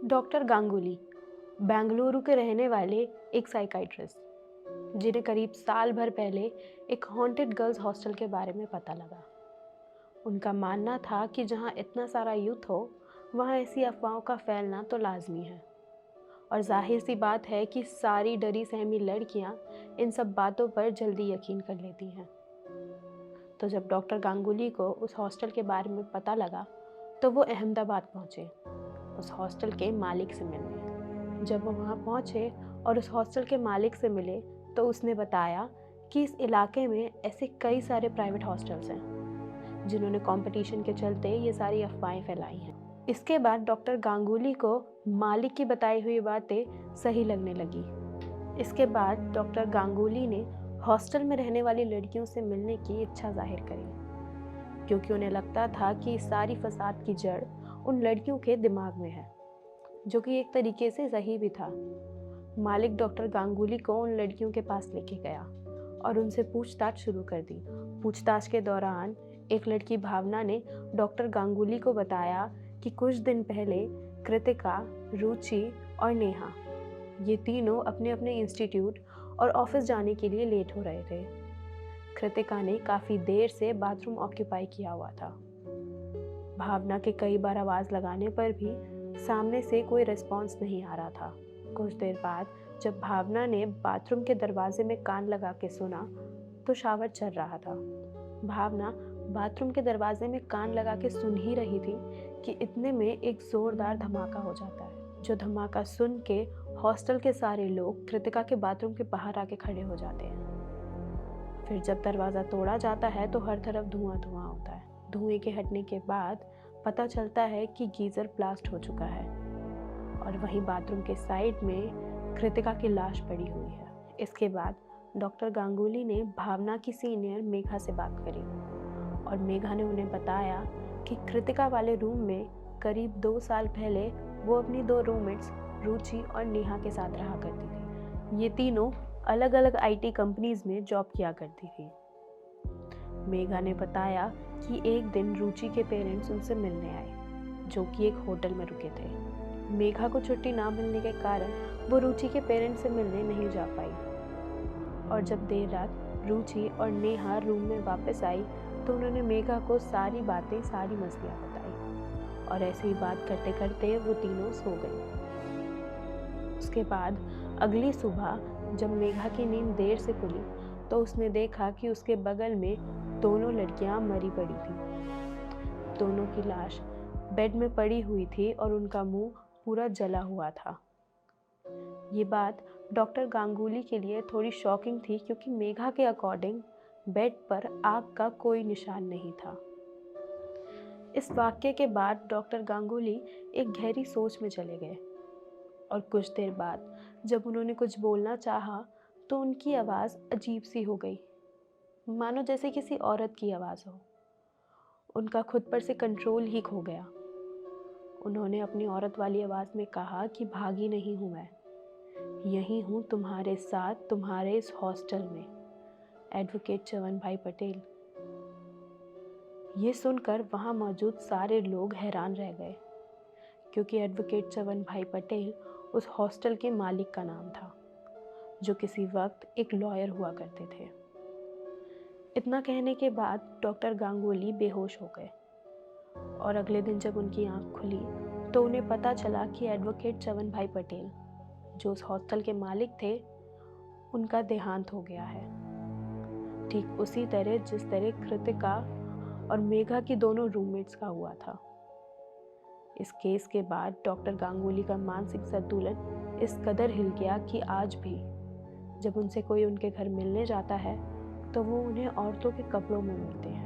Doctor Ganguly Bengaluru के रहने वाले एक साइकाइट्रिस्ट जिन्हें करीब साल भर पहले एक हॉन्टेड गर्ल्स हॉस्टल के बारे में पता लगा। उनका मानना था कि जहां इतना सारा यूथ हो वहां ऐसी अफवाहों का फैलना तो लाजमी है और जाहिर सी बात है कि सारी डरी सहमी लड़कियां इन सब बातों पर जल्दी यकीन कर लेती हैं। तो जब डॉक्टर गांगुली को उस हॉस्टल के बारे में पता लगा तो वो अहमदाबाद पहुंचे उस हॉस्टल के मालिक से मिलने। जब वो वहाँ पहुँचे और उस हॉस्टल के मालिक से मिले तो उसने बताया कि इस इलाके में ऐसे कई सारे प्राइवेट हॉस्टल्स हैं जिन्होंने कंपटीशन के चलते ये सारी अफवाहें फैलाई हैं। इसके बाद डॉक्टर गांगुली को मालिक की बताई हुई बातें सही लगने लगी। इसके बाद डॉक्टर गांगुली ने हॉस्टल में रहने वाली लड़कियों से मिलने की इच्छा जाहिर करी क्योंकि उन्हें लगता था कि सारी फसाद की जड़ उन लड़कियों के दिमाग में है, जो कि एक तरीके से सही भी था। मालिक डॉक्टर गांगुली को उन लड़कियों के पास लेके गया और उनसे पूछताछ शुरू कर दी। पूछताछ के दौरान एक लड़की भावना ने डॉक्टर गांगुली को बताया कि कुछ दिन पहले कृतिका, रुचि और नेहा ये तीनों अपने अपने इंस्टीट्यूट और ऑफिस जाने के लिए लेट हो रहे थे। कृतिका ने काफ़ी देर से बाथरूम ऑक्यूपाई किया हुआ था। भावना के कई बार आवाज़ लगाने पर भी सामने से कोई रिस्पॉन्स नहीं आ रहा था। कुछ देर बाद जब भावना ने बाथरूम के दरवाजे में कान लगा के सुना तो शावर चल रहा था। भावना बाथरूम के दरवाजे में कान लगा के सुन ही रही थी कि इतने में एक ज़ोरदार धमाका हो जाता है, जो धमाका सुन के हॉस्टल के सारे लोग कृतिका के बाथरूम के बाहर आके खड़े हो जाते हैं। फिर जब दरवाज़ा तोड़ा जाता है तो हर तरफ धुआं धुआं होता है। धुएं के हटने के बाद पता चलता है कि गीज़र ब्लास्ट हो चुका है और वहीं बाथरूम के साइड में कृतिका की लाश पड़ी हुई है। इसके बाद डॉक्टर गांगुली ने भावना की सीनियर मेघा से बात करी और मेघा ने उन्हें बताया कि कृतिका वाले रूम में करीब 2 साल पहले वो अपनी 2 रूममेट्स रुचि और नेहा के साथ रहा करती थी। ये तीनों अलग अलग आईटी कंपनीज में जॉब किया करती थी। मेघा ने बताया कि एक दिन रुचि के पेरेंट्स उनसे मिलने आए, जो कि एक होटल में रुके थे। मेघा को छुट्टी ना मिलने के कारण वो रुचि के पेरेंट्स से मिलने नहीं जा पाई और जब देर रात रुचि और नेहा रूम में वापस आई तो उन्होंने मेघा को सारी बातें, सारी मसलियाँ बताई और ऐसे ही बात करते करते वो तीनों सो गई। उसके बाद अगली सुबह जब मेघा की नींद देर से खुली तो उसने देखा कि उसके बगल में दोनों लड़कियां मरी पड़ी थी। दोनों की लाश बेड में पड़ी हुई थी और उनका मुंह पूरा जला हुआ था। ये बात डॉक्टर गांगुली के लिए थोड़ी शॉकिंग थी क्योंकि मेघा के अकॉर्डिंग बेड पर आग का कोई निशान नहीं था। इस वाक्य के बाद डॉक्टर गांगुली एक गहरी सोच में चले गए और कुछ देर बाद जब उन्होंने कुछ बोलना चाहा तो उनकी आवाज़ अजीब सी हो गई, मानो जैसे किसी औरत की आवाज़ हो। उनका खुद पर से कंट्रोल ही खो गया। उन्होंने अपनी औरत वाली आवाज़ में कहा कि भागी नहीं हूँ मैं, यहीं हूँ तुम्हारे साथ, तुम्हारे इस हॉस्टल में, एडवोकेट च्यवन भाई पटेल। ये सुनकर वहाँ मौजूद सारे लोग हैरान रह गए क्योंकि एडवोकेट च्यवन भाई पटेल उस हॉस्टल के मालिक का नाम था, जो किसी वक्त एक लॉयर हुआ करते थे। इतना कहने के बाद डॉक्टर गांगुली बेहोश हो गए और अगले दिन जब उनकी आंख खुली तो उन्हें पता चला कि एडवोकेट च्यवन भाई पटेल, जो उस हॉस्टल के मालिक थे, उनका देहांत हो गया है। ठीक उसी तरह जिस तरह कृतिका और मेघा की दोनों रूममेट्स का हुआ था। इस केस के बाद डॉक्टर गांगुली का मानसिक संतुलन इस कदर हिल गया कि आज भी जब उनसे कोई उनके घर मिलने जाता है तो वो उन्हें औरतों के कपड़ों में मिलते हैं।